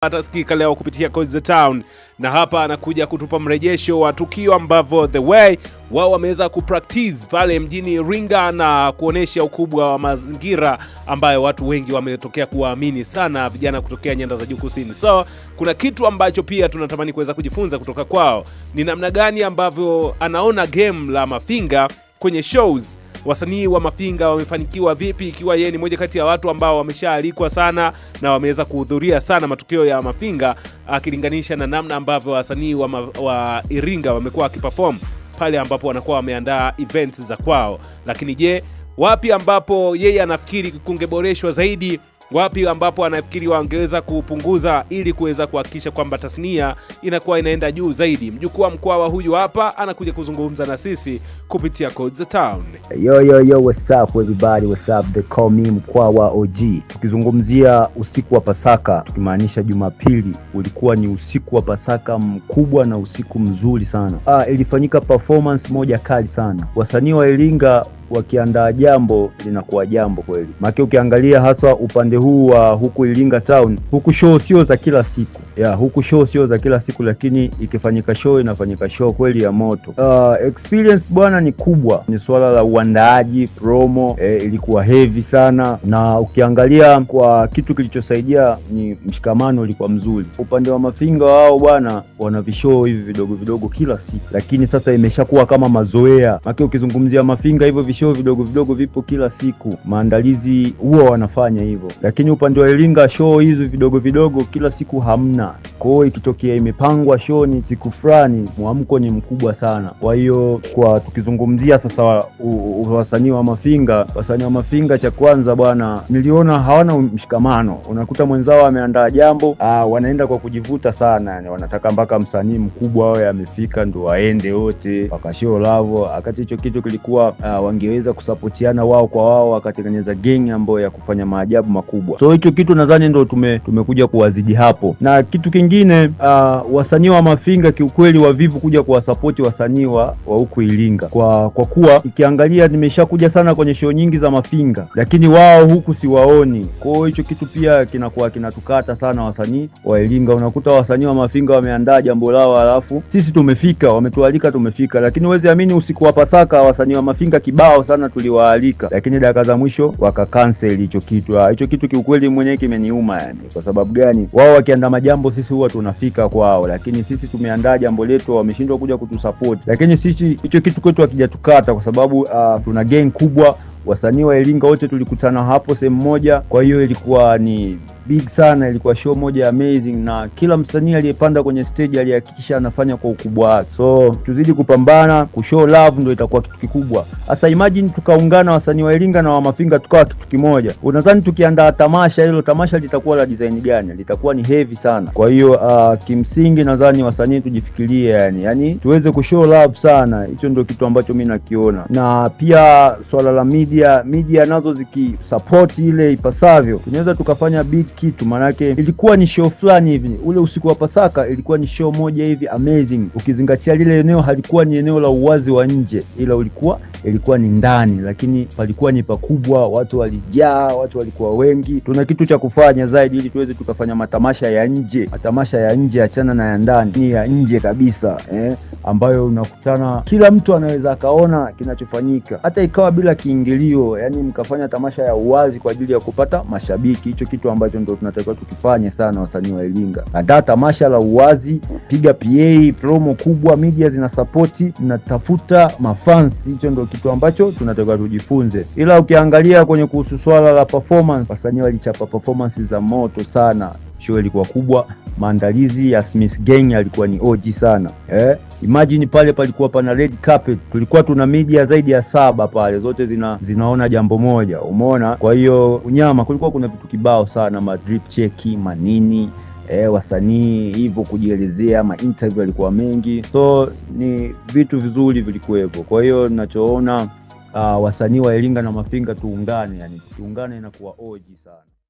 Atasikika leo kupitia Coach the Town, na hapa anakuja kutupa mrejesho wa tukio ambavyo The Way wao wameweza kupractice pale mjini Iringa na kuonesha ukubwa wa mazingira ambayo watu wengi wametokea kuamini sana vijana kutokea nyanda za juu kusini. So kuna kitu ambacho pia tunatamani kuweza kujifunza kutoka kwao, ni namna gani ambavyo anaona game la Mafinga kwenye shows. Wasanii wa Mafinga wamefanikiwa vipi, ikiwa yeye ni moja kati ya watu ambao wameshaalikwa sana na wameweza kuhudhuria sana matukio ya Mafinga, akilinganisha na namna ambavyo wasanii wa Iringa wamekuwa wakiperform pale ambapo wanakuwa wameandaa events za kwao. Lakini je, wapi ambapo yeye anafikiri kungeboreshwa zaidi? Wapi ambapo anafikiri wangeweza kupunguza ili kuweza kuhakikisha kwamba tasnia inakuwa inaenda juu zaidi? Mjukuu wa Mkwawa huyu hapa anakuja kuzungumza na sisi kupitia Coach the Town. Yo, what's up everybody, what's up? They call me Mkwawa OG. Tukizungumzia usiku wa Pasaka, tukimaanisha Jumapili, ulikuwa ni usiku wa Pasaka mkubwa na usiku mzuri sana. Ilifanyika performance moja kali sana. Wasanii wa Iringa wakiandaa jambo linakuwa jambo kweli. Maana ukiangalia hasa upande huu wa huku Iringa Town, huku show sio za kila siku. Huku show sio za kila siku, lakini ikifanyika show inafanyika show kweli ya moto. Experience bwana ni kubwa. Ni swala la uandaaji, promo, ilikuwa heavy sana, na ukiangalia kwa kitu kilichosaidia ni mshikamano ulikuwa mzuri. Upande wa Mafinga wao bwana wana vishow hivi vidogo vidogo kila siku, lakini sasa imeshakuwa kama mazoea. Maana ukizungumzia Mafinga hivyo show vidogo vidogo vipo kila siku, maandalizi huwa wanafanya hivyo. Lakini upande wa Iringa show hizo vidogo vidogo kila siku hamna. Kwa hiyo ikitokea imepangwa show ni siku fulani, muamko ni mkubwa sana. Kwa hiyo kwa tukizungumzia sasa wasanii wa Mafinga, cha kwanza bwana, niliona hawana mshikamano. Unakuta mwenzao ameandaa jambo, wanaenda kwa kujivuta sana, yani wanataka mpaka msanii mkubwa wao amefika ndo waende wote mpaka show lavo. Wakati hicho kitu kilikuwa wangeweza kusapotiana wao kwa wao, wakatengeneza gang ambayo ya kufanya maajabu makubwa. So hicho kitu nadhani ndo tumekuja kuwazidi hapo. Na kitu kingine, wasanii wa Mafinga kiukweli wavivu kuja kuwasapoti wasanii wa huku Iringa. Kwa kuwa ikiangalia nimeshakuja sana kwenye show nyingi za Mafinga, lakini wao huku siwaoni. Kwa hiyo hicho kitu pia kinakuwa kinatukata sana wasanii wa Iringa. Unakuta wasanii wa Mafinga wameandaa jambo lao, alafu sisi tumefika, wametualika tumefika, lakini uweze amini usiku wa Pasaka wasanii wa Mafinga kibao sana tuliwaalika, lakini dakika za mwisho wakacancel hicho kitu. Hicho kitu kiukweli mwenyewe kimeniuma yani. Kwa sababu gani? Wao wakiandaa majambo sisi huwa tunafika kwao, lakini sisi tumeandaa jambo letu wameshindwa kuja kutusupport. Lakini sisi hicho kitu kwetu hakijatukata, kwa sababu tuna gang kubwa. Wasanii wa Iringa wote tulikutana hapo sehemu moja. Kwa hiyo ilikuwa ni big sana, ilikuwa show moja amazing, na kila msanii aliyepanda kwenye stage alihakikisha anafanya kwa ukubwa wake. So tuzidi kupambana, kushow love ndio itakuwa kitu kikubwa. Sasa imagine tukaungana wasanii wa Iringa na wa Mafinga tukawa kitu kimoja. Unadhani tukiandaa tamasha, hilo tamasha litakuwa la design gani? Litakuwa ni heavy sana. Kwa hiyo kimsingi nadhani wasanii tujifikirie yani tuweze kushow love sana. Hicho ndio kitu ambacho mimi nakiona. Na pia swala la media nazo zikisupport ile ipasavyo, tunaweza tukafanya big kitu. Manake ilikuwa ni show fulani hivi, ule usiku wa Pasaka ilikuwa ni show moja hivi amazing. Ukizingatia lile eneo halikuwa ni eneo la uwazi wa nje, ila ilikuwa ni ndani, lakini palikuwa ni pakubwa, watu walijaa, watu walikuwa wengi. Tuna kitu cha kufanya zaidi ili tuweze tukafanya matamasha ya nje, achana na ya ndani, ni ya nje kabisa, ambayo unakutana kila mtu anaweza akaona kinachofanyika, hata ikawa bila kiingilio, yani mkafanya tamasha ya uwazi kwa ajili ya kupata mashabiki. Hicho kitu ambacho ndio tunatakiwa tukifanye sana wasanii wa Iringa. Andaa tamasha la uwazi, piga PA, promo kubwa, media zinasapoti, mnatafuta mafans. Hicho ndio kitu ambacho tunatakiwa tujifunze. Ila ukiangalia kwenye kuhusu swala la performance, wasanii walichapa performances za moto sana. Show ilikuwa kubwa, maandalizi ya Smith Gang yalikuwa ni OG sana. Imagine pale palikuwa pana red carpet, tulikuwa tuna media zaidi ya 7 pale, zote zinaona jambo moja, umeona. Kwa hiyo unyama, kulikuwa kuna vitu kibao sana, ma drip check, manini, wasanii hivyo kujielezea, ma interview yalikuwa mengi. So ni vitu vizuri vilikuwepo. Kwa hiyo ninachoona wasanii wa Iringa na Mafinga tuungane, yani tuungane inakuwa OG sana.